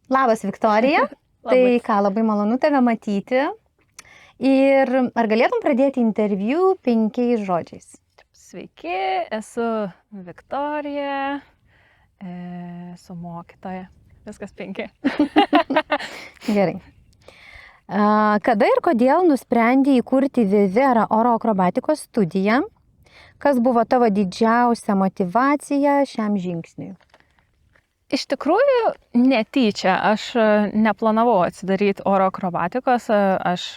Labas, Viktorija. Tai ką, labai malonu tave matyti. Ir ar galėtum pradėti interviu 5 žodžiais? Sveiki, esu Viktorija, esu mokytoja. Viskas 5. Gerai. Kada ir kodėl nusprendei įkurti Vivera oro akrobatikos studiją? Kas buvo tavo didžiausia motyvacija šiam žingsniui? Iš tikrųjų, netyčia. Aš neplanavau atsidaryti oro akrobatikos. Aš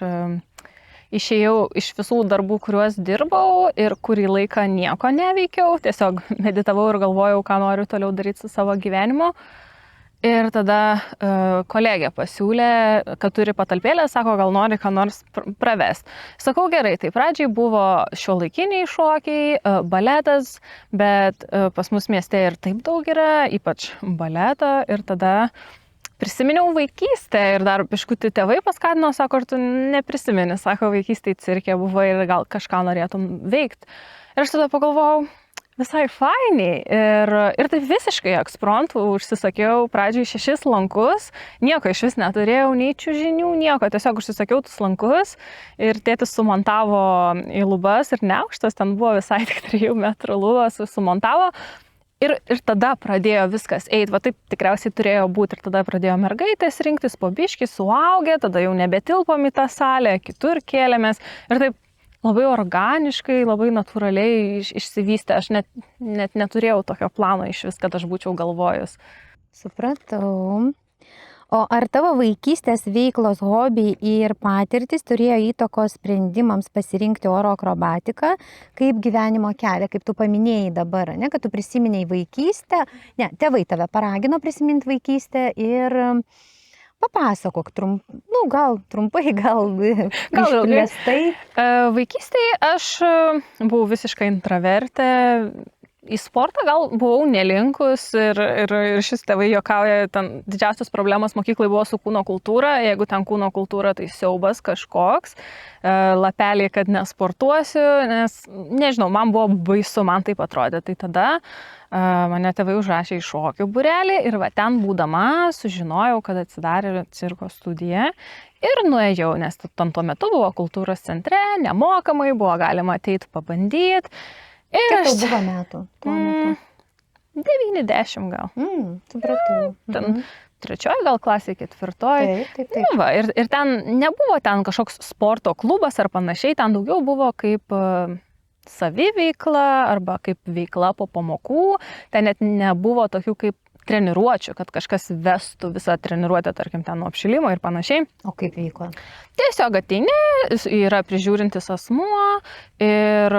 išėjau iš visų darbų, kuriuos dirbau ir kurį laiką nieko neveikiau. Tiesiog meditavau ir galvojau, ką noriu toliau daryti su savo gyvenimu. Ir tada kolegė pasiūlė, kad turi patalpėlę, sako, gal nori ką nors pravest. Sakau, gerai, tai pradžiai buvo šiuolaikiniai šokiai, baletas, bet pas mus mieste ir taip daug yra, ypač baleto. Ir tada prisiminiau vaikystę ir dar biškutį tėvai paskatino, sako, ar tu neprisimeni, sako, vaikystėje cirke buvo ir gal kažką norėtum veikti. Ir aš tada pagalvojau, visai fainiai ir taip visiškai ekspromtu užsisakiau pradžiai 6 lankus, nieko iš vis neturėjau, nei čiužinių, nieko, tiesiog užsisakiau tus lankus ir tėtis sumontavo į lubas ir neaukštas, ten buvo visai tik 3 metrų lubas, sumontavo ir tada pradėjo viskas eiti, va taip tikriausiai turėjo būti ir tada pradėjo mergaitės rinktis po biškį, suaugę, tada jau nebetilpom į tą salę, kitur kėlėmės ir taip labai organiškai, labai natūraliai išsivystė. Aš net neturėjau tokio plano iš vis, kad aš būčiau galvojus. Supratau. O ar tavo vaikystės veiklos, hobiai ir patirtis turėjo įtakos sprendimams pasirinkti oro akrobatiką kaip gyvenimo kelią, kaip tu paminėjai dabar, ne, kad tu prisiminėjai vaikystę? Ne, tėvai tave paragino prisiminti vaikystę ir papasakok, gal trumpai, gal išplėstai. Vaikystėje aš buvau visiškai intravertė, į sportą gal buvau nelinkus ir šis tėvai juokauja, ten didžiausios problemos mokyklai buvo su kūno kultūra, jeigu ten kūno kultūra, tai siaubas kažkoks, lapelį, kad nesportuosiu, nes, nežinau, man buvo baisu, man taip atrodė, tai tada mane tėvai užrašė į šokių būrelį ir va ten būdama sužinojau, kad atsidarė cirko studija ir nuėjau, nes tuo metu buvo kultūros centre, nemokamai, buvo galima ateiti pabandyti. Kiek tau buvo metų? 90 gal. Supratau. Ten 3 gal klasė, 4. Taip. Nu, va, ir ten nebuvo ten kažkoks sporto klubas ar panašiai, ten daugiau buvo kaip saviveikla arba kaip veikla po pamokų. Ten net nebuvo tokių kaip treniruočių, kad kažkas vestų visą treniruotę, tarkim, ten nuo apšilimo ir panašiai. O kaip vyko? Tiesiog ateini, yra prižiūrintis asmuo ir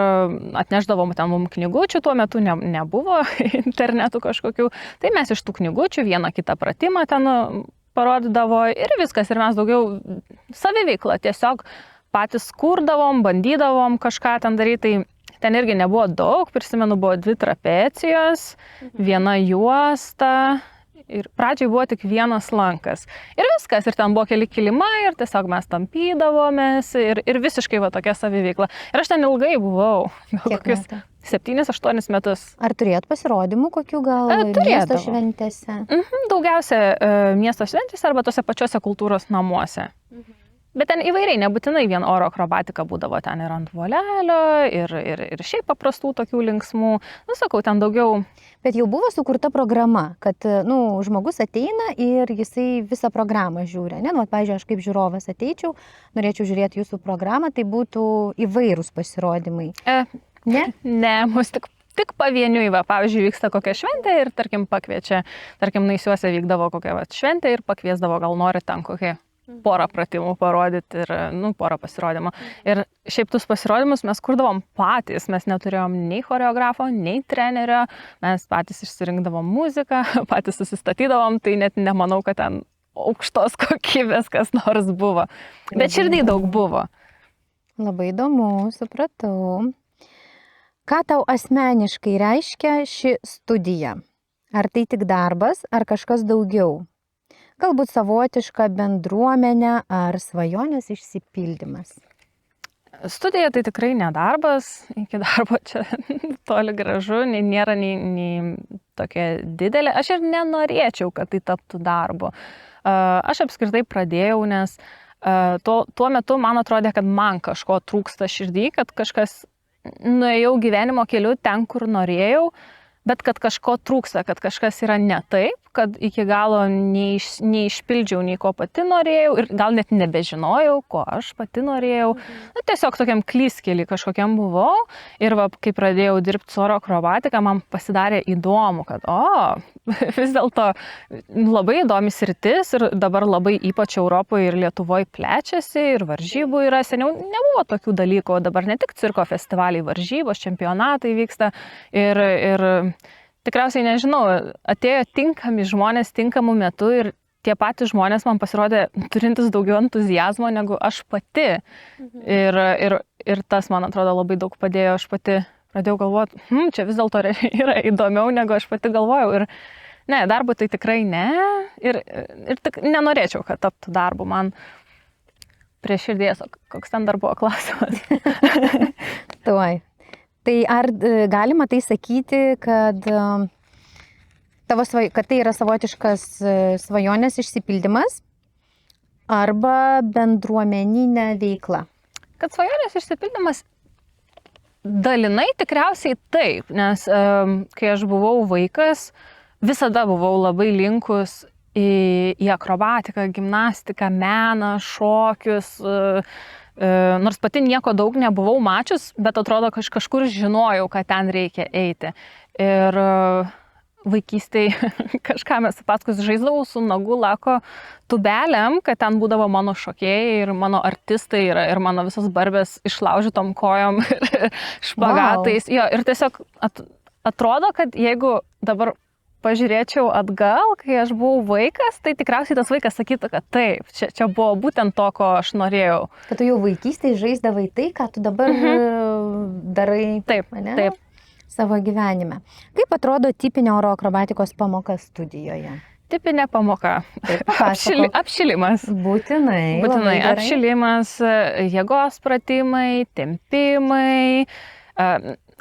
atnešdavom ten mums knygučių, tuo metu nebuvo internetų kažkokių. Tai mes iš tų knygučių vieną kitą pratimą ten parodydavo ir viskas. Ir mes daugiau saviveikla, tiesiog patys kurdavom, bandydavom kažką ten daryti. Tai ten irgi nebuvo daug, prisimenu, buvo 2 trapecijos, 1 juosta ir pradžiai buvo tik 1 lankas. Ir viskas, ir ten buvo keli kilimai ir tiesiog mes tampydavomės ir visiškai va tokia saviveikla. Ir aš ten ilgai buvau, gal kokius 7-8 metus. Ar turėjot pasirodymų kokių gal miesto šventėse? Daugiausia miesto šventėse arba tose pačiose kultūros namuose. Bet ten įvairiai, nebūtinai vien oro akrobatika būdavo, ten ir ant volelio, ir šiaip paprastų tokių linksmų. Nu, sakau, ten daugiau. Bet jau buvo sukurta programa, kad, žmogus ateina ir jisai visą programą žiūri, ne? Nu, pavyzdžiui, aš kaip žiūrovas ateičiau, norėčiau žiūrėti jūsų programą, tai būtų įvairūs pasirodymai. Ne? Ne, mus tik pavieniui, va, pavyzdžiui, vyksta kokia šventė ir, tarkim, pakviečia, tarkim, Naisiuose vykdavo kokia šventė ir pakviesdavo, gal nori ten kokie porą pratimų parodyti ir, porą pasirodymų. Ir šiaip tus pasirodymus mes kurdavom patys, mes neturėjom nei choreografo, nei trenerio, mes patys išsirinkdavom muziką, patys susistatydavom, tai net nemanau, kad ten aukštos kokybės kas nors buvo. Bet širdį daug buvo. Labai įdomu, supratau. Ką tau asmeniškai reiškia ši studija? Ar tai tik darbas, ar kažkas daugiau? Galbūt savotiška bendruomenė ar svajonės išsipildymas? Studija tai tikrai nedarbas, iki darbo čia toli gražu, nėra nei tokia didelė. Aš ir nenorėčiau, kad tai taptų darbu. Aš apskritai pradėjau, nes tuo metu man atrodė, kad man kažko trūksta širdį, kad kažkas nuėjau gyvenimo keliu ten, kur norėjau, bet kad kažko trūksta, kad kažkas yra ne taip, kad iki galo neišpildžiau nei ko pati norėjau ir gal net nebežinojau, ko aš pati norėjau. Na, tiesiog tokiam klyskelį kažkokiam buvau ir kai pradėjau dirbti su oro akrobatika, man pasidarė įdomu, kad vis dėlto labai įdomi sritis ir dabar labai ypač Europoje ir Lietuvoje plečiasi ir varžybų yra. Seniau nebuvo tokių dalykų, dabar ne tik cirko festivaliai, varžybos, čempionatai vyksta ir tikriausiai nežinau, atėjo tinkami žmonės tinkamų metų ir tie patys žmonės man pasirodė turintis daugiau entuzijazmo negu aš pati. Ir tas, man atrodo, labai daug padėjo. Aš pati pradėjau galvoti, čia vis dėlto yra įdomiau negu aš pati galvojau. Ir ne, darbu tai tikrai ne. Ir tik nenorėčiau, kad taptų darbu. Man prie širdies, koks ten dar buvo klausimas. Tuoj. Tai ar galima tai sakyti, kad tai yra savotiškas svajonės išsipildymas arba bendruomeninė veikla? Kad svajonės išsipildymas dalinai tikriausiai taip, nes kai aš buvau vaikas, visada buvau labai linkus į akrobatiką, gimnastiką, meną, šokius. Nors pati nieko daug nebuvau mačius, bet atrodo, kažkur žinojau, kad ten reikia eiti. Ir vaikystėje kažką mes paskui žaisdavau su nagų lako tubelėm, kad ten būdavo mano šokėjai ir mano artistai ir mano visos barbės išlaužytom kojom ir špagatais. Jo, ir tiesiog atrodo, kad jeigu dabar pažiūrėčiau atgal, kai aš buvau vaikas, tai tikriausiai tas vaikas sakytų, kad taip, čia buvo būtent to, ko aš norėjau. Kad tu jau vaikystėje žaisdavai tai, ką tu dabar darai taip. Savo gyvenime. Kaip atrodo tipinė oro akrobatikos pamoka studijoje? Tipinė pamoka. Apšilimas. Būtinai. Apšilimas, jėgos pratimai, tempimai.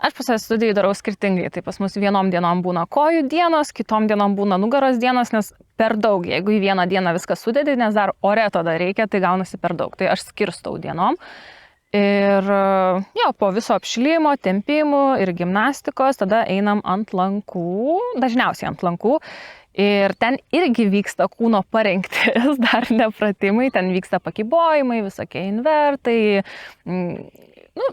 Aš pas save studijai darau skirtingai, tai pas mus vienom dienom būna kojų dienos, kitom dienom būna nugaros dienos, nes per daug, jeigu į vieną dieną viską sudedi, nes dar ore tada reikia, tai gaunasi per daug, tai aš skirstau dienom. Ir po viso apšilimo, tempimų ir gimnastikos tada einam ant lankų, dažniausiai ant lankų. Ir ten irgi vyksta kūno parengtis, dar ne pratimai, ten vyksta pakibojimai, visokie invertai,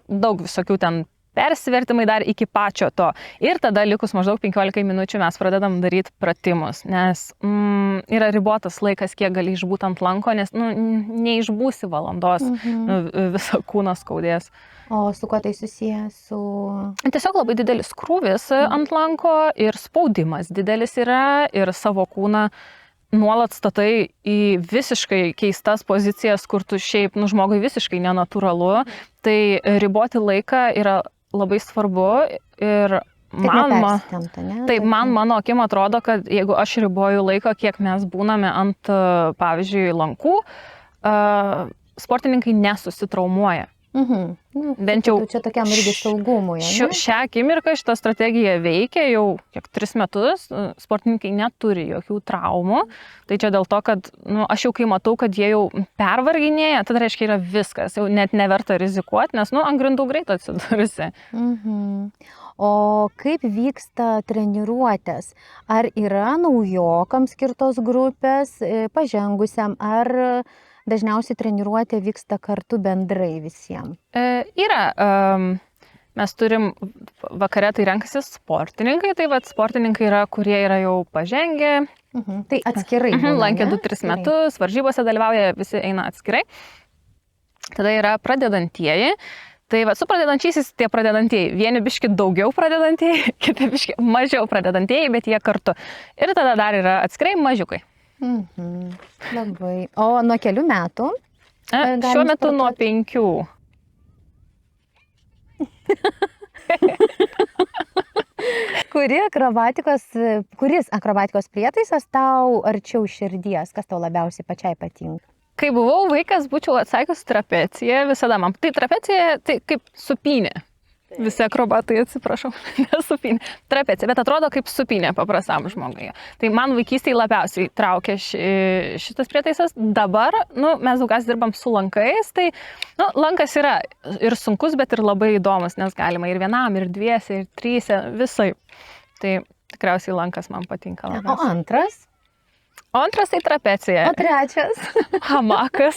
daug visokių ten persivertimai dar iki pačio to. Ir tada likus maždaug 15 minučių mes pradedam daryti pratimus, nes yra ribotas laikas, kiek gali išbūti ant lanko, nes neišbūsi valandos, viso kūno skaudės. O su kuo tai susijęs? Tiesiog labai didelis krūvis ant lanko ir spaudimas didelis yra ir savo kūną nuolat statai į visiškai keistas pozicijas, kur tu šiaip, žmogui visiškai nenatūralu, tai riboti laiką yra labai svarbu ir mano akim atrodo, kad jeigu aš riboju laiką, kiek mes būname ant, pavyzdžiui, lankų, sportininkai nesusitraumuoja. Bent jau čia tokiam irgi saugumui. Šią akimirką šitą strategiją veikia jau 3 metus, sportininkai neturi jokių traumų, tai čia dėl to, kad aš jau kai matau, kad jie jau pervarginėja, tada reiškia yra viskas, jau net neverta rizikuoti, nes ant grindų greit atsidursi. O kaip vyksta treniruotės? Ar yra naujokams skirtos grupės, pažengusiam, ar dažniausiai treniruotė vyksta kartu bendrai visiems? Yra. Mes turim vakare, tai renkasi sportininkai, tai sportininkai yra, kurie yra jau pažengę. Tai atskirai. Lankė 2-3 metus, varžybose dalyvauja, visi eina atskirai. Tada yra pradedantieji. Tai su pradedančiaisiais tie pradedantieji. Vieni biški daugiau pradedantieji, kiti biški mažiau pradedantieji, bet jie kartu. Ir tada dar yra atskirai mažiukai. Labai. O nuo kelių metų? Šiuo metu nuo 5. Kuris akrobatikos prietaisas tau arčiau širdies? Kas tau labiausiai pačiai patinka? Kai buvau vaikas, būčiau atsakius trapecija visada man. Tai trapecija, tai kaip supinė. Visi akrobatai, atsiprašau, nesupinė. Trapecija, bet atrodo kaip supinė paprastam žmogui. Tai man vaikystėje labiausiai traukė šitas prietaisas. Dabar, mes daugiausiai dirbam su lankais, tai lankas yra ir sunkus, bet ir labai įdomus, nes galima ir vienam, ir dviese, ir tryse, visai. Tai tikriausiai lankas man patinka labiausiai. O antras? O antras tai trapecija. O trečias? Hamakas.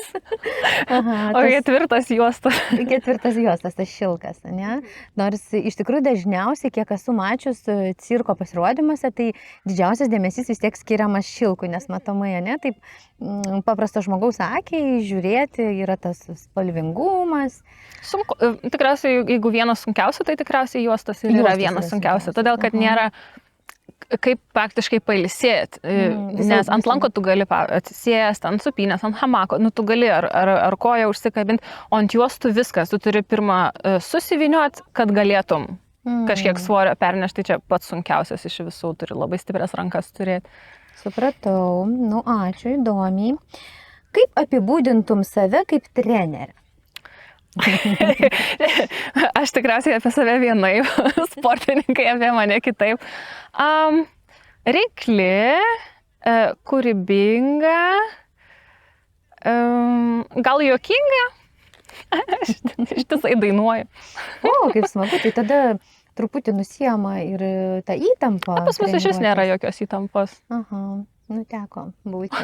Aha, O ketvirtas juostas. Ketvirtas juostas, tas šilkas, ne? Nors iš tikrųjų dažniausiai, kiek esu mačius cirko pasirodymuose, tai didžiausias dėmesys vis tiek skiriamas šilkui, nes matomai, ne? Taip paprasto žmogaus akiai žiūrėti yra tas spalvingumas. Sunku, tikriausiai, jeigu vienas sunkiausia, tai tikriausiai juostas ir yra vienas sunkiausia. Todėl, kad nėra kaip praktiškai pailsėti, nes ant lanko tu gali atsisėsti, ant supinės, ant hamako, tu gali ar koją užsikabinti, o ant juos tu viskas, tu turi pirmą susiviniuoti, kad galėtum kažkiek svorio pernešti, tai čia pats sunkiausias iš visų, turi labai stiprias rankas turėti. Supratau, ačiū, įdomiai. Kaip apibūdintum save kaip trenerę? Aš tikriausiai apie save vienaip, sportininkai apie mane kitaip. Reikli, kūrybinga, gal juokinga, aš ištisai dainuoju. O, kaip smagu, tai tada truputį nusiema ir ta įtampa. Pas mus iš vis nėra jokios įtampos. Aha. Teko būti.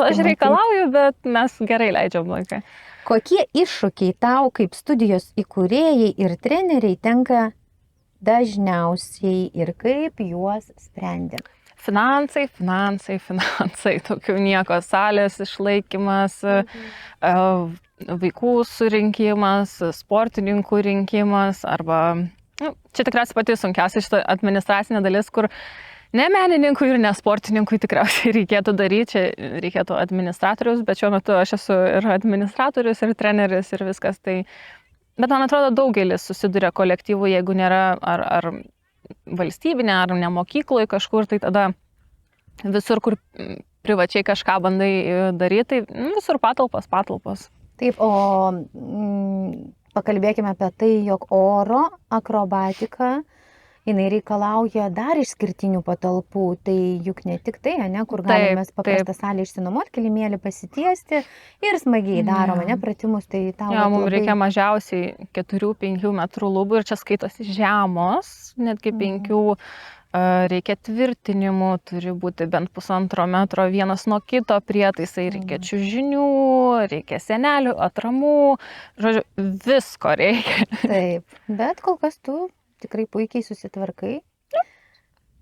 Aš reikalauju, bet mes gerai leidžiam laiką. Kokie iššūkiai tau kaip studijos įkūrėjai ir treneriai tenka dažniausiai ir kaip juos sprendė? Finansai, tokių nieko, salės išlaikymas, vaikų surinkimas, sportininkų rinkimas, arba, čia tikriausiai pati sunkiausia šita administracinė dalis, kur ne menininkui ir ne sportininkui tikriausiai reikėtų daryti, čia reikėtų administratorius, bet šiuo metu aš esu ir administratorius, ir treneris, ir viskas. Bet man atrodo, daugelis susiduria kolektyvų, jeigu nėra ar valstybinė, ar ne mokykloje kažkur, tai tada visur, kur privačiai kažką bandai daryti, tai visur patalpos. Taip, o pakalbėkime apie tai, jog oro akrobatika jinai reikalauja dar išskirtinių patalpų, tai juk ne tik tai, kur galime paprastą salę išsinuomoti, kilimėlį pasitiesti ir smagiai darom, pratimus, tai tau... Mums reikia mažiausiai 4-5 metrų lubų ir čia skaitosi žemos, netgi 5, reikia tvirtinimų, turi būti bent 1,5 metro vienas nuo kito prietaisai, reikia čiužinių, reikia senelių, atramų, žodžiu, visko reikia. Taip, bet kol kas tu tikrai puikiai susitvarkai.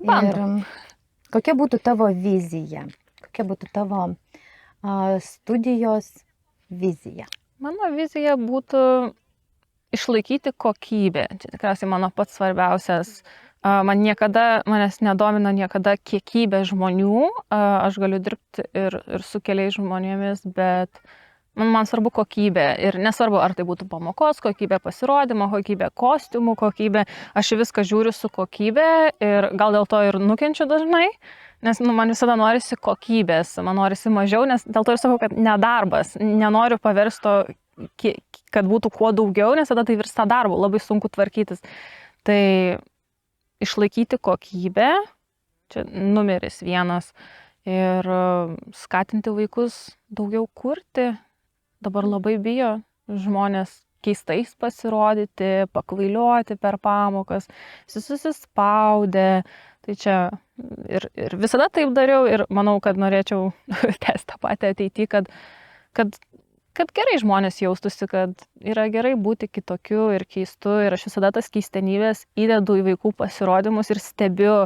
Bandom. Ir kokia būtų tavo vizija? Kokia būtų tavo studijos vizija? Mano vizija būtų išlaikyti kokybę. Čia tikriausiai mano pats svarbiausias. Manęs nedomina niekada kiekybė žmonių. Aš galiu dirbti ir su keliais žmonėmis, bet man svarbu kokybė. Ir nesvarbu, ar tai būtų pamokos kokybė, pasirodymo kokybė, kostiumų kokybė. Aš viską žiūriu su kokybė ir gal dėl to ir nukenčiu dažnai, nes man visada norisi kokybės, man norisi mažiau, nes dėl to ir sakau, kad nedarbas. Nenoriu paversto, kad būtų kuo daugiau, nes tada tai virsta darbu, labai sunku tvarkytis. Tai išlaikyti kokybę, čia numeris 1, ir skatinti vaikus daugiau kurti. Dabar labai bijo žmonės keistais pasirodyti, pakvailioti per pamokas, susispaudę. Tai čia ir visada taip dariau ir manau, kad norėčiau tęsti tą patį ateityje, kad gerai žmonės jaustųsi, kad yra gerai būti kitokiu ir keistu. Ir aš visada tas keistenybės įdedu į vaikų pasirodymus ir stebiu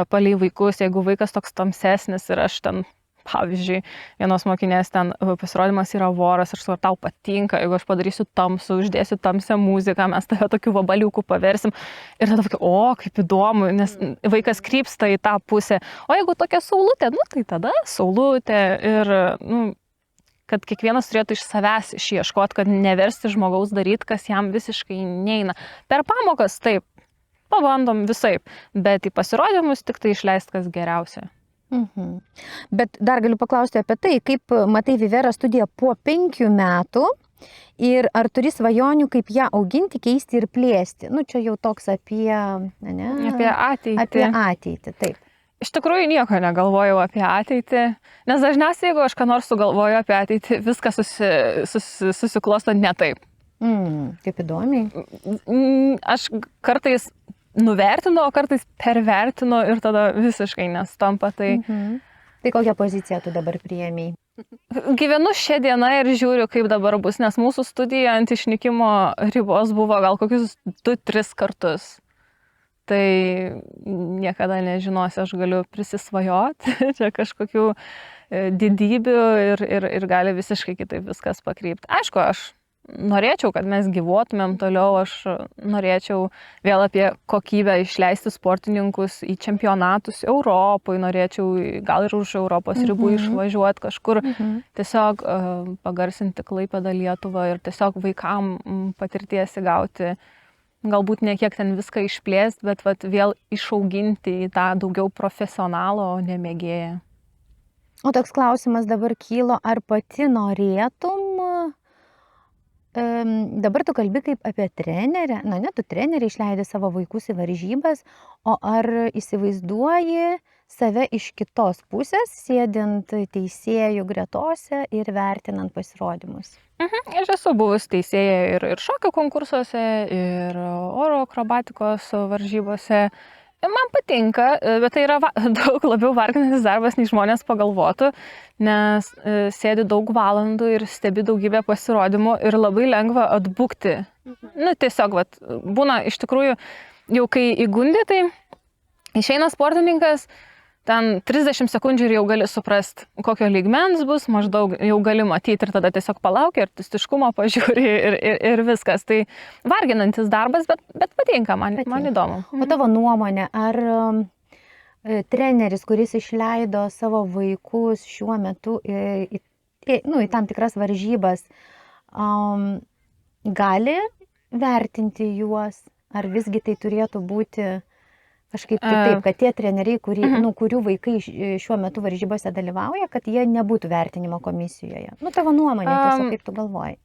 palei vaikus, jeigu vaikas toks tamsesnis ir aš ten, pavyzdžiui, vienos mokinės ten pasirodymas yra voras, aš tau patinka, jeigu aš padarysiu tamsų, uždėsiu tamsią muziką, mes tave tokių vabaliukų paversim. Ir tada tokia, kaip įdomu, nes vaikas krypsta į tą pusę. O jeigu tokia saulutė, tai tada saulutė. Ir, kad kiekvienas turėtų iš savęs išieškoti, kad neversti žmogaus daryti, kas jam visiškai neina. Per pamokas taip, pabandom visaip, bet į pasirodymus tik tai išleisti kas geriausia. Bet dar galiu paklausti apie tai, kaip matai Vivera studiją po 5 metų ir ar turi svajonių, kaip ją auginti, keisti ir plėsti. Nu, čia jau toks apie ateitį. Apie ateitį, taip. Iš tikrųjų nieko negalvojau apie ateitį, nes dažniausiai, jeigu aš ką nors sugalvoju apie ateitį, viskas susiklosto ne taip. Kaip įdomiai. Aš kartais nuvertinu, o kartais pervertinu ir tada visiškai nestampa. Tai kokią poziciją tu dabar priėmei? Gyvenu šią dieną ir žiūriu, kaip dabar bus, nes mūsų studija ant išnykimo ribos buvo gal kokius 2-3 kartus. Tai niekada nežinosiu, aš galiu prisisvajoti, čia kažkokių didybių ir gali visiškai kitaip viskas pakrypti. Aišku, aš norėčiau, kad mes gyvuotumėm toliau, aš norėčiau vėl apie kokybę išleisti sportininkus į čempionatus Europoje, norėčiau gal ir už Europos ribų išvažiuoti kažkur, tiesiog pagarsinti Klaipėdą, Lietuvą ir tiesiog vaikam patirties įgauti. Galbūt ne kiek ten viską išplėsti, bet vėl išauginti į tą daugiau profesionalą, o ne mėgėją. O toks klausimas dabar kylo, ar pati norėtum, dabar tu kalbi kaip apie trenerę, tu trenerį išleidai savo vaikus į varžybas, o ar įsivaizduoji save iš kitos pusės, sėdint teisėjų gretose ir vertinant pasirodymus? Aš esu buvus teisėja ir šokio konkursuose, ir oro akrobatikos varžybose. Man patinka, bet tai yra daug labiau varginantis darbas, nei žmonės pagalvotų, nes sėdi daug valandų ir stebi daugybę pasirodymų ir labai lengva atbukti. Tiesiog, būna iš tikrųjų, jau kai įgundi, tai išeina sportininkas, ten 30 sekundžių ir jau gali suprasti, kokio lygmens bus, maždaug jau gali matyti ir tada tiesiog palaukia, artistiškumo pažiūri ir viskas. Tai varginantis darbas, bet patinka, man įdomu. O tavo nuomonė, ar treneris, kuris išleido savo vaikus šiuo metu į tam tikras varžybas, gali vertinti juos, ar visgi tai turėtų būti kažkaip kitaip, kad tie treneriai, kurių vaikai šiuo metu varžybose dalyvauja, kad jie nebūtų vertinimo komisijoje. Tavo nuomonė, tiesiog kaip tu galvoji.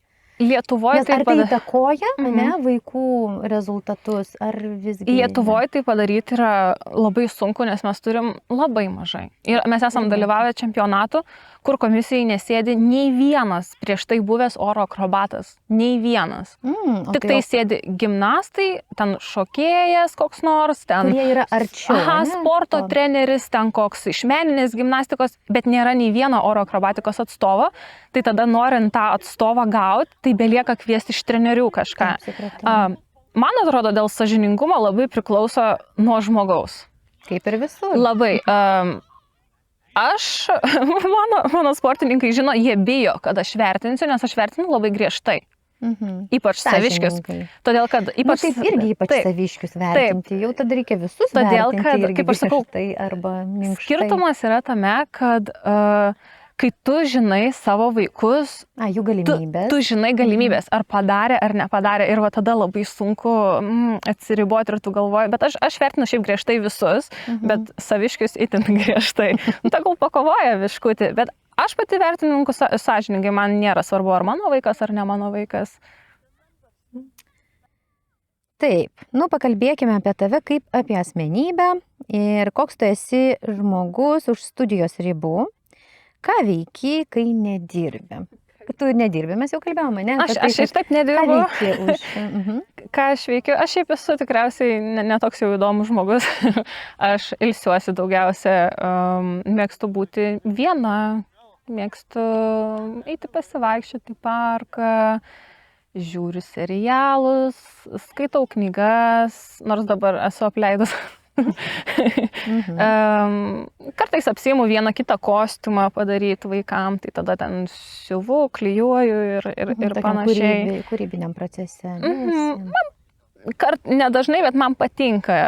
Lietuvoje ar tai įtakoja vaikų rezultatus, ar visgi? Lietuvoje tai padaryti yra labai sunku, nes mes turim labai mažai. Ir mes esam dalyvavę čempionatų, kur komisijai nesėdi nei vienas prieš tai buvęs oro akrobatas. Nei vienas. Tik tai sėdi gimnastai, ten šokėjas koks nors, ten kurie yra arčiau. Sporto treneris, ten koks iš meninės gimnastikos, bet nėra nei vieno oro akrobatikos atstovo. Tai tada norint tą atstovą gauti, tai belieka kviesti iš trenerių kažką. Man atrodo, dėl sąžiningumo labai priklauso nuo žmogaus. Kaip ir visur. Labai. Mano sportininkai žino, jie bijo, kad aš vertinsiu, nes aš vertinu labai griežtai. Ypač saviškius. Todėl, kad ypač... ypač saviškius vertinti. Jau tada reikia visus vertinti irgi kaip aš sakau, griežtai arba minkštai. Skirtumas yra tame, kad kai tu žinai savo vaikus, jų galimybės. Tu žinai galimybės, ar padarė, ar nepadarė. Ir tada labai sunku atsiriboti ir tu galvoji. Bet aš vertinu šiaip griežtai visus, bet saviškius itin griežtai. Gal pakovoja viškutį. Bet aš pati vertinu sąžiningai, man nėra svarbu, ar mano vaikas, ar ne mano vaikas. Taip, pakalbėkime apie tave kaip apie asmenybę ir koks tu esi žmogus už studijos ribų. Ką veiki, kai nedirbi? Tu nedirbi, mes jau kalbėjome, ne? Aš ir taip nedirbu. Ką veiki Ką aš veikiu? Aš šiaip esu tikriausiai netoks jau įdomus žmogus. Aš ilsiuosi daugiausia, mėgstu būti viena, mėgstu eiti pasivaikščioti į parką, žiūriu serialus, skaitau knygas, nors dabar esu apleidus. Kartais apsiimu vieną kitą kostiumą padaryti vaikam, tai tada ten siuvu, klijuoju ir panašiai. Kūrybiniam procese. Nedažnai, bet man patinka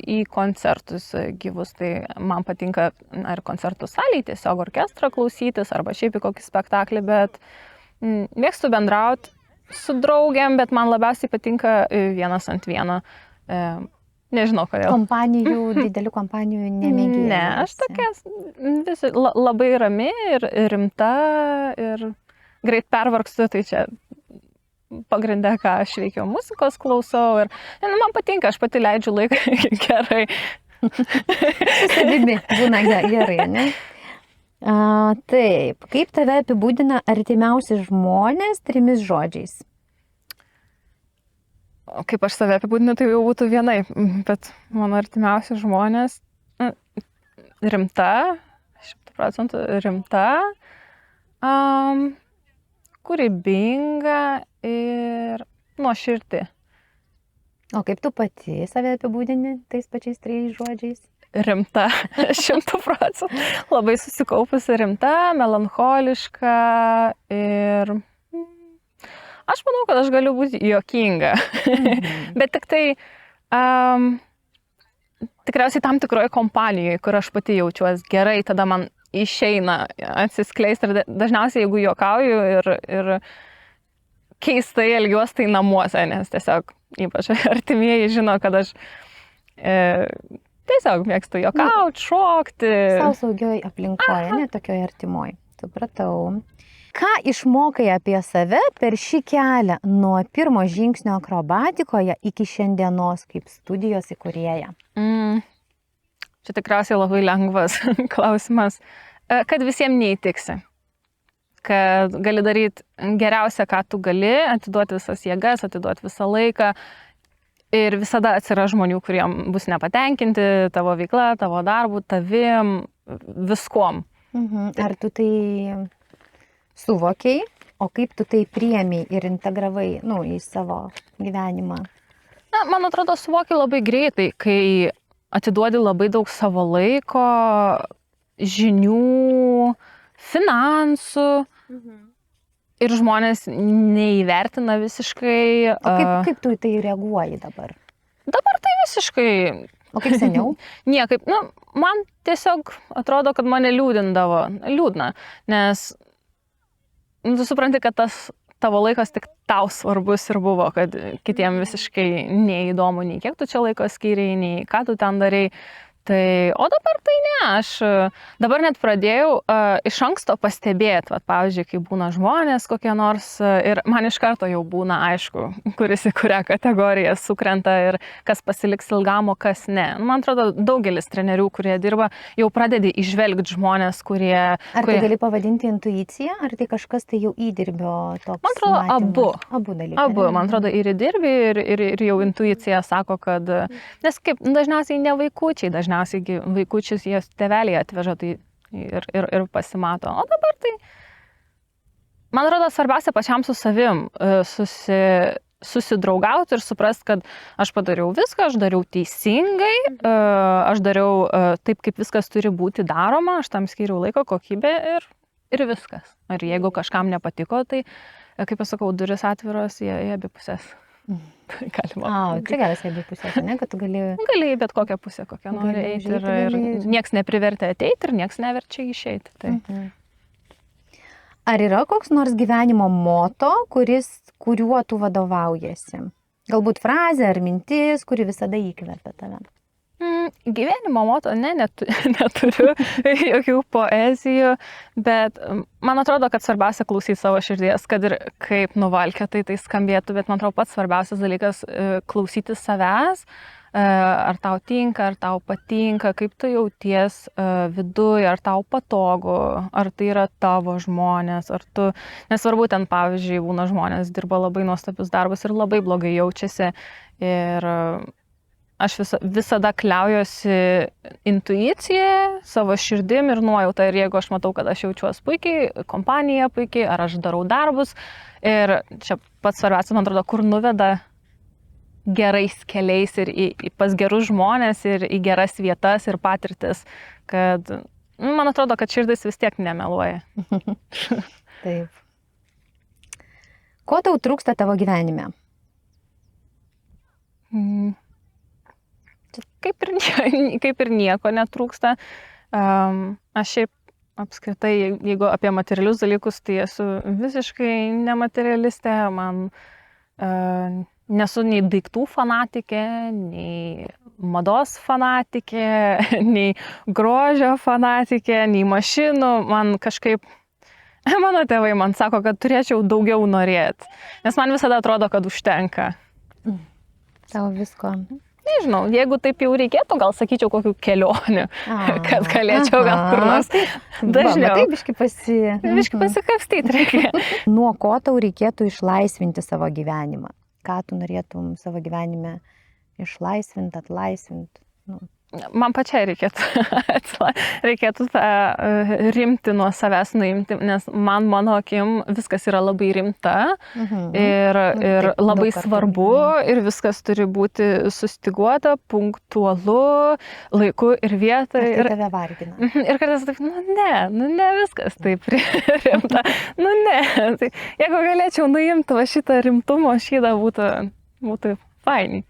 į koncertus gyvus, tai man patinka ar koncertų salėje tiesiog orkestrą klausytis, arba šiaip į kokį spektaklį, bet mėgstu bendrauti su draugiam, bet man labiausiai patinka vienas ant vieno. Nežinau, kodėl. Didelių kompanijų nemėgėjai. Ne, aš tokia labai rami ir rimta ir greit pervargstu, tai čia pagrindę, ką aš veikiu, muzikos klausau ir man patinka, aš pati leidžiu laiką gerai. Savimi būna gerai, ne? Taip, kaip tave apibūdina artimiausi žmonės 3 žodžiais? Kaip aš save apibūdinu, tai jau būtų vienaip, bet mano artimiausi žmonės rimta, 100% rimta, kūrybinga ir nuoširti. O kaip tu pati save apibūdini tais pačiais 3 žodžiais? Rimta, 100%. Labai susikaupusi rimta, melancholiška ir aš manau, kad aš galiu būti juokinga. Bet tik tai tikriausiai tam tikroje kompanijoje, kur aš pati jaučiuosi gerai, tada man išeina atsiskleisti ir dažniausiai, jeigu juokauju ir keistai elgiuosi, tai namuose, nes tiesiog ypač artimieji žino, kad aš tiesiog mėgstu juokauti, šokti. Sau saugioj aplinkoje, ne tokioje artimoje. Supratau. Ką išmokai apie save per šį kelią nuo pirmo žingsnio akrobatikoje iki šiandienos kaip studijos įkūrėja? Čia tikriausiai labai lengvas klausimas. Kad visiems neįtiksi. Kad gali daryti geriausia, ką tu gali, atiduoti visas jėgas, atiduoti visą laiką. Ir visada atsiras žmonių, kuriem bus nepatenkinti tavo veikla, tavo darbu, tavim, viskuom. Ar tu tai suvokiai, o kaip tu tai priėmei ir integravai į savo gyvenimą? Na, man atrodo, suvokiai labai greitai, kai atiduodi labai daug savo laiko, žinių, finansų ir žmonės neįvertina visiškai. O kaip tu į tai reaguoji dabar? Dabar tai visiškai. O kaip seniau? Niekaip. Man tiesiog atrodo, kad mane liūdna, nes tu supranti, kad tas tavo laikas tik tau svarbus ir buvo, kad kitiem visiškai neįdomu, nei kiek tu čia laiko skyrei, nei ką tu ten darai. O dabar tai ne, aš dabar net pradėjau iš anksto pastebėti, pavyzdžiui, kai būna žmonės kokie nors ir man iš karto jau būna aišku, kuris į kurią kategoriją sukrenta ir kas pasiliks ilgam, o kas ne. Man atrodo, daugelis trenerių, kurie dirba, jau pradedi išvelgti žmonės, kurie... Ar tai gali pavadinti intuicija, ar tai kažkas tai jau įdirbio toks? Man atrodo, matymas? Abu dalykai. Man atrodo, ir įdirbi, ir jau intuicija sako, kad... Nes kaip dažniausiai ne vaikučiai, dažniausiai vaikučius jie tėveliai atveža tai ir pasimato. O dabar tai, man atrodo, svarbiausia pačiam su savim susidraugauti ir suprast, kad aš padariau viską, aš dariau teisingai, aš dariau taip, kaip viskas turi būti daroma, aš tam skiriau laiko, kokybę ir viskas. Ar jeigu kažkam nepatiko, tai, kaip aš sakau, duris atviros į abi pusės. Čia geras abi pusės, ne, kad tu gali į bet kokią pusę, kokią nori eiti ir nieks neprivertė ateiti ir nieks neverčia išeiti. Tai. Ar yra koks nors gyvenimo moto, kuriuo tu vadovaujasi? Galbūt frazė ar mintis, kuri visada įkvepia tave? Gyvenimo moto, neturiu jokių poezijų, bet man atrodo, kad svarbiausia klausyti savo širdies, kad ir kaip nuvalkėtai tai skambėtų, bet man atrodo pats svarbiausias dalykas klausyti savęs, ar tau tinka, ar tau patinka, kaip tu jauties viduje, ar tau patogu, ar tai yra tavo žmonės, ar tu, nesvarbu, ten pavyzdžiui, būna žmonės, dirba labai nuostabius darbus ir labai blogai jaučiasi ir aš visada kliaujuosi intuiciją, savo širdim ir nuojautą. Ir jeigu aš matau, kad aš jaučiuosi puikiai, kompanija puikiai, ar aš darau darbus. Ir čia pats svarbiausia, man atrodo, kur nuveda gerais keliais ir pas gerus žmonės, ir į geras vietas ir patirtis. Kad, man atrodo, kad širdis vis tiek nemeluoja. Taip. Ko tau trūksta tavo gyvenime? Kaip ir nieko netrūksta. Aš šiaip apskritai, jeigu apie materialius dalykus, tai esu visiškai nematerialistė. Man nesu nei daiktų fanatikė, nei mados fanatikė, nei grožio fanatikė, nei mašinų. Man kažkaip, mano tėvai man sako, kad turėčiau daugiau norėti, nes man visada atrodo, kad užtenka. Tau visko. Nežinau, jeigu taip jau reikėtų, gal sakyčiau kokių kelionių, kad galėčiau gal kur nors dažniau. Taip, biški pasikapstyti reikia. Nuo ko tau reikėtų išlaisvinti savo gyvenimą? Ką tu norėtum savo gyvenime išlaisvinti, atlaisvinti? Man pačiai reikėtų tą rimti nuo savęs nuimti, nes mano akim viskas yra labai rimta ir labai svarbu ir viskas turi būti sustiguota, punktualu, laiku ir vietoj. Ir tai tave vargina. Ir kartais taip, ne viskas taip rimta, ne. Tai, jeigu galėčiau nuimti va šitą rimtumo šydą, būtų fainiai.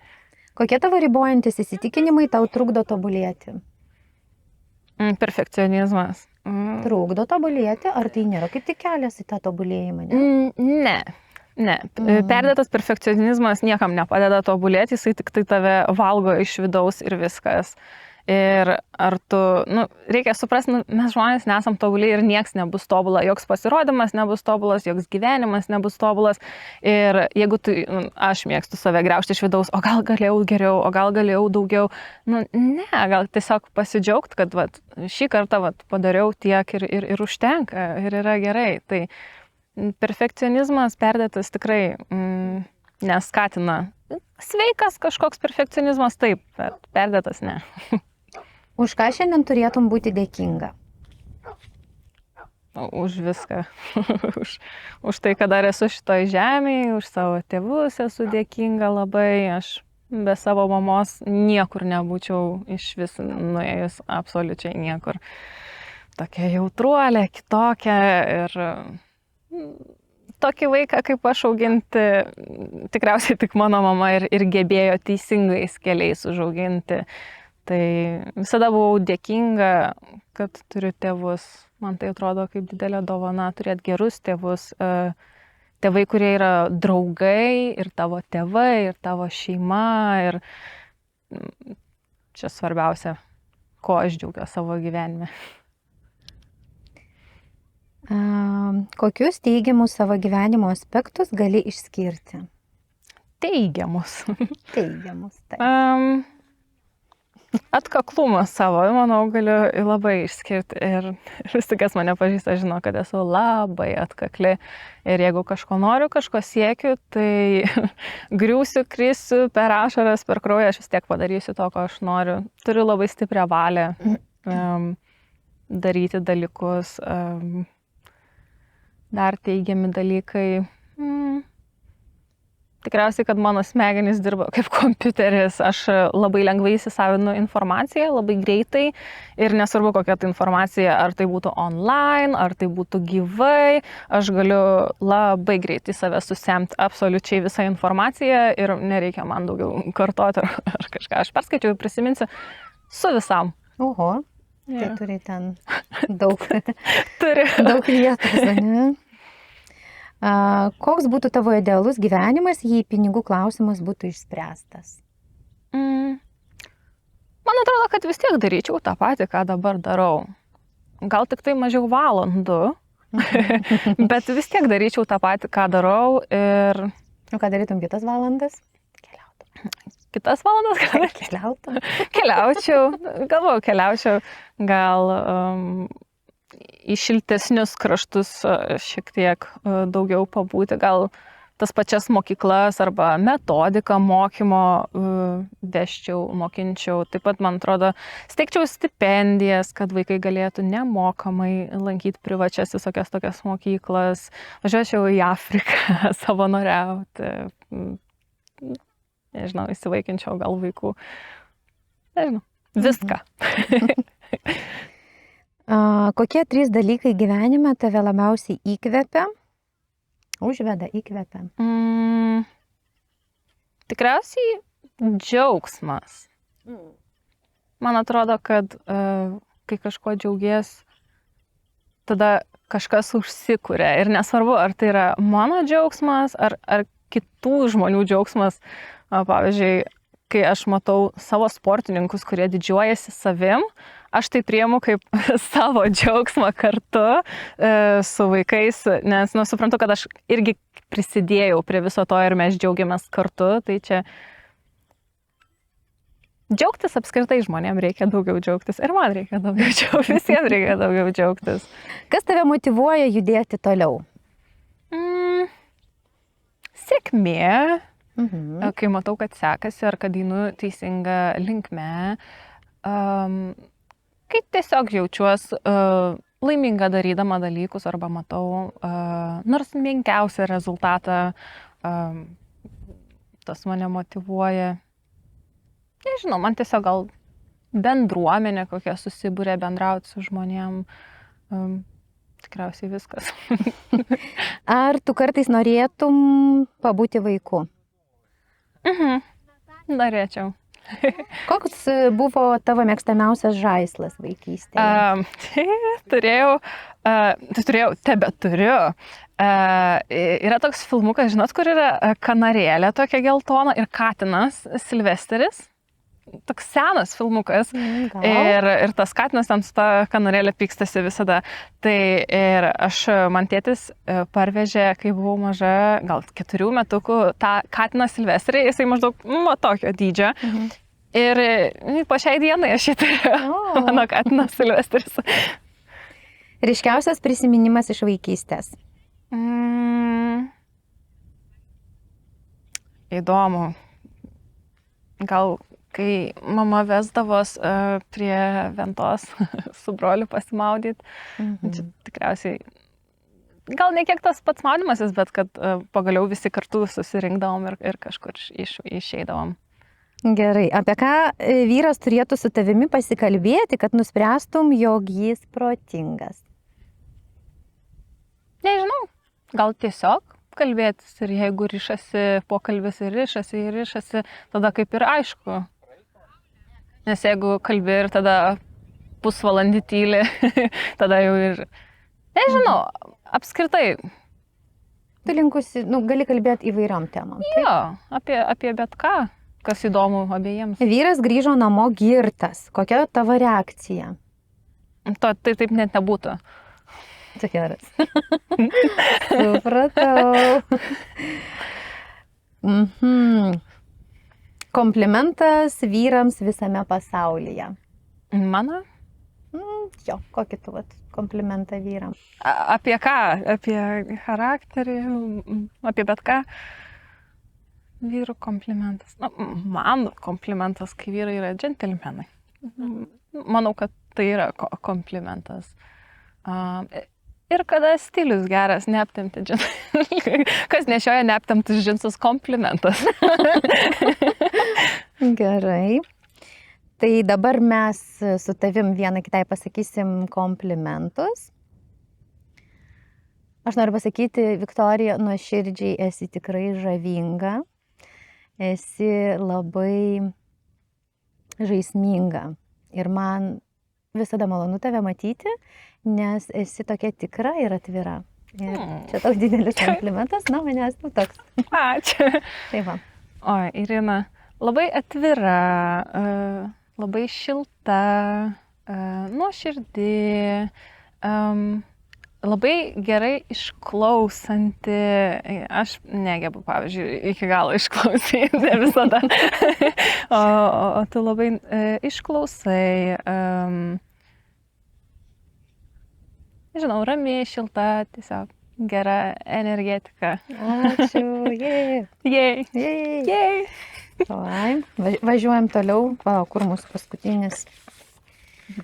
Kokie tavo ribojantis įsitikinimai tau trukdo tobulėti? Perfekcionizmas. Trukdo tobulėti, ar tai nėra kaip tik kelias į tą tobulėjimą? Ne. Perdėtas perfekcionizmas niekam nepadeda tobulėti, jisai tik tai tave valgo iš vidaus ir viskas. Ir ar tu, reikia suprasti, mes žmonės nesam tobuliai ir nieks nebus tobula, joks pasirodymas nebus tobulas, joks gyvenimas nebus tobulas. Ir jeigu aš mėgstu save graužti iš vidaus, o gal galėjau geriau, o gal galėjau daugiau, gal tiesiog pasidžiaugti, kad šį kartą padariau tiek ir užtenka ir yra gerai. Tai perfekcionizmas perdėtas tikrai neskatina. Sveikas kažkoks perfekcionizmas taip, bet perdėtas ne. Už ką šiandien turėtum būti dėkinga? Už viską. už tai, kad dar esu šitoj žemėje, už savo tėvus esu dėkinga labai. Aš be savo mamos niekur nebūčiau iš vis nuėjus, absoliučiai niekur. Tokia jautruolė, kitokia ir tokį vaiką kaip aš auginti tikriausiai tik mano mama ir gebėjo teisingais keliais užauginti. Tai visada buvau dėkinga, kad turiu tėvus. Man tai atrodo kaip didelė dovana turėti gerus tėvus. Tėvai, kurie yra draugai ir tavo tėvai, ir tavo šeima. Ir čia svarbiausia, ko aš džiaugiuosi savo gyvenime. Kokius teigiamus savo gyvenimo aspektus gali išskirti? Teigiamus. Teigiamus, taip. Atkaklumas savo, manau, galiu labai išskirti ir visi, kas mane pažįsta, žino, kad esu labai atkakli ir jeigu kažko noriu, kažko siekiu, tai griūsiu, krisiu per ašaras, per kraują, aš vis tiek padarysiu to, ko aš noriu. Turiu labai stiprią valią daryti dalykus, dar teigiami dalykai. Tikriausiai, kad mano smegenys dirba kaip kompiuteris, aš labai lengvai įsisavinu informaciją, labai greitai ir nesvarbu kokia tai informacija, ar tai būtų online, ar tai būtų gyvai, aš galiu labai greitai save susemti absoliučiai visą informaciją ir nereikia man daugiau kartoti ar kažką. Aš perskaičiau ir prisiminsiu su visam. Oho, tai turi ten daug vietos, ne? Koks būtų tavo idealus gyvenimas, jei pinigų klausimas būtų išspręstas? Man atrodo, kad vis tiek daryčiau tą patį, ką dabar darau. Gal tik tai mažiau valandų, bet vis tiek daryčiau tą patį, ką darau ir... O ką darytum kitas valandas? Kitas valandas gal? Keliautum? Keliaučiau, gal... į šiltesnius kraštus šiek tiek daugiau pabūti, gal tas pačias mokyklas arba metodiką mokymo vesčiau, mokinčiau. Taip pat, man atrodo, steigčiau stipendijas, kad vaikai galėtų nemokamai lankyti privačias visokias tokias mokyklas. Važiuočiau į Afriką savanoriauti. Nežinau, įsivaikinčiau gal vaikų. Nežinau, viską. Kokie 3 dalykai gyvenime tave labiausiai įkvepia? Užveda, įkvepia. Tikriausiai džiaugsmas. Man atrodo, kad kai kažko džiaugies, tada kažkas užsikuria. Ir nesvarbu, ar tai yra mano džiaugsmas, ar kitų žmonių džiaugsmas. Pavyzdžiui, kai aš matau savo sportininkus, kurie didžiuojasi savim, aš tai priimu kaip savo džiaugsmą kartu su vaikais, nes suprantu, kad aš irgi prisidėjau prie viso to ir mes džiaugiamės kartu. Tai čia džiaugtis apskritai žmonėms reikia daugiau džiaugtis ir man reikia daugiau džiaugtis, visiems reikia daugiau džiaugtis. Kas tave motyvuoja judėti toliau? Sėkmė. Kai matau, kad sekasi ar kad einu teisinga linkme, kai tiesiog jaučiuosi laiminga darydama dalykus arba matau nors menkiausią rezultatą, tas mane motyvuoja. Nežinau, man tiesiog gal bendruomenė kokia susibūrė bendrauti su žmonėm, tikriausiai viskas. Ar tu kartais norėtum pabūti vaiku? Norėčiau. Koks buvo tavo mėgstamiausias žaislas vaikystėje? Tebeturiu. Yra toks filmukas, žinot, kur yra kanarėlė tokia geltona ir katinas Silvesteris. Toks senas filmukas. Ir tas katinas ten su ta kanarėlė pykstasi visada. Tai ir man tėtis parvežė, kai buvau maža, gal 4 metukų, tą katiną Silvesterį, jisai maždaug tokio dydžio. Ir po šiai dienai aš jį turiu, mano katinas Silvesteris. Ryškiausias prisiminimas iš vaikystės? Įdomu. Gal kai mama vesdavos prie Ventos su broliu pasimaudyti, čia tikriausiai, gal ne kiek tas pats maudymasis, bet kad pagaliau visi kartu susirinkdavom ir kažkur išeidavom. Gerai, apie ką vyras turėtų su tavimi pasikalbėti, kad nuspręstum, jog jis protingas? Nežinau, gal tiesiog kalbėtis ir jeigu ryšasi pokalbis ir ryšasi, tada kaip ir aišku. Nes jeigu kalbi ir tada pusvalandį tyli, tada jau ir, nežinau, apskritai. Tu linkusi, gali kalbėti įvairiom temom. Jo, apie bet ką, kas įdomu abiejiems. Vyras grįžo namo girtas. Kokia tavo reakcija? Tai taip net nebūtų. Tu geras. Supratau. Komplimentas vyrams visame pasaulyje. Mano? Jo, kokį tu komplimentą vyrams? Apie ką? Apie charakterį? Apie bet ką? Vyrų komplimentas. Man komplimentas, kai vyrai yra džentelmenai. Manau, kad tai yra komplimentas. Ir kada stilius geras, neaptempti džinsus. Kas nešioja neaptemptus džinsus, komplimentas. Gerai. Tai dabar mes su tavim vieną kitai pasakysim komplimentus. Aš noriu pasakyti, Viktorija, nuoširdžiai esi tikrai žavinga. Esi labai žaisminga. Ir man visada malonu tave matyti, nes esi tokia tikra ir atvira. Ir čia toks didelis komplimentas, manęs toks. Ačiū. Tai va. Oi, Irina, labai atvira, labai šilta, nuoširdi, labai gerai išklausanti. Aš negebu, pavyzdžiui, iki galo išklausyti, ne visada. O tu labai išklausai. Nežinau, rami, šilta, tiesiog gera energetika. Ačiū, jei. Jei. Važiuojam toliau. Palauk, kur mūsų paskutinis?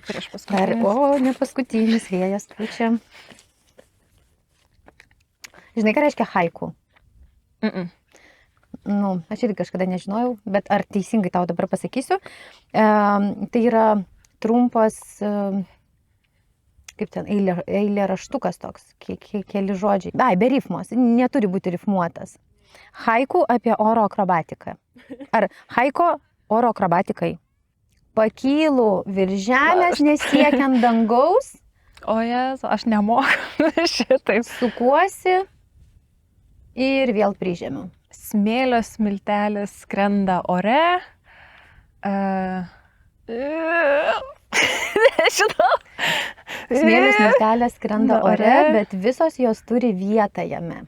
Prieš paskutinis. Ne paskutinis, vėjas pučia. Žinai, ką reiškia haiku? Aš irgi kažkada nežinojau, bet ar teisingai tau dabar pasakysiu. Tai yra trumpas, kaip ten, eilėraštukas toks, keli žodžiai. Be rifmos, neturi būti rifmuotas. Haiku apie oro akrobatiką. Ar haiko oro akrobatikai? Pakylu virš žemės, nesiekiant dangaus. O Jėzu, aš nemoku šitaip. Sukuosi ir vėl prižemiu. Smėlio smiltelės skrenda ore. Nežinau. Smėlio smiltelės skrenda ore, bet visos jos turi vietą jame.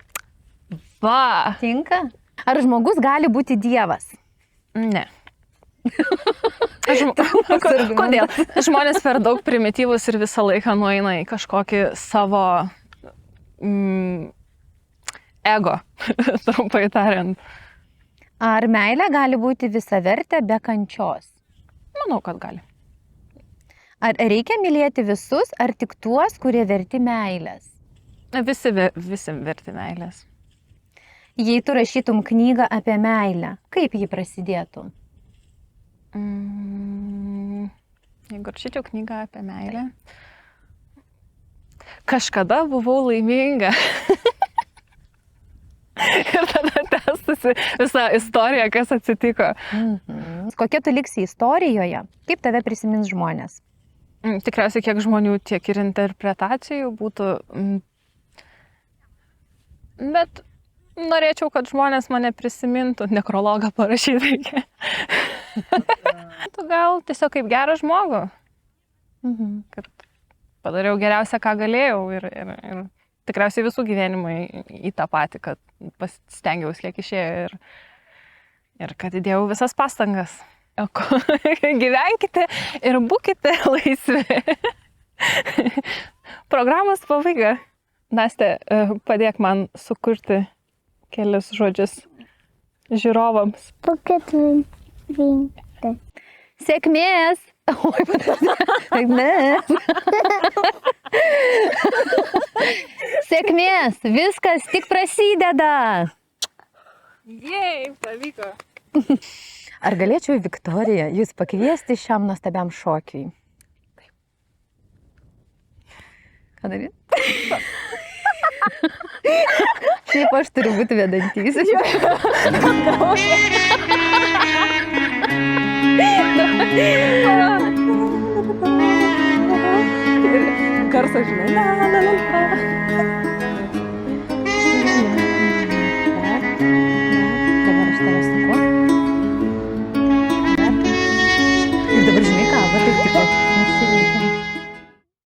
Va. Tinka? Ar žmogus gali būti dievas? Ne. Kodėl? Žmonės per daug primityvus ir visą laiką nueina į kažkokį savo ego, trumpai tariant. Ar meilė gali būti visavertė be kančios? Manau, kad gali. Ar reikia mylėti visus, ar tik tuos, kurie verti meilės? Visi verti meilės. Jei tu rašytum knygą apie meilę, kaip ji prasidėtų? Jeigu rašyčiau knygą apie meilę. Kažkada buvau laiminga. Ir tada tęstusi visą istoriją, kas atsitiko. Kokia tu liksi istorijoje? Kaip tave prisimins žmonės? Tikriausiai kiek žmonių, tiek ir interpretacijų būtų. Bet norėčiau, kad žmonės mane prisimintų. Nekrologą parašyti reikia. Tu gal tiesiog kaip gerą žmogų. Kad padariau geriausią, ką galėjau. Ir tikriausiai visų gyvenimai į tą patį, kad pasistengiausi kiek išėjo ir kad įdėjau visas pastangas. Gyvenkite ir būkite laisvi. Programos pabaiga. Nastė, padėk man sukurti kelius žodžius žiūrovams. Sėkmės! Sėkmės! Sėkmės! Viskas tik prasideda! Jei, pavyko. Ar galėčiau, Viktorija, jūs pakviesti šiam nuostabiam šokiui? Ką daryti? Šiaip aš turiu būti vedantysis. Garsas, žinai. Dabar aš tave suku. Ir dabar žinai ką, va taip tipo.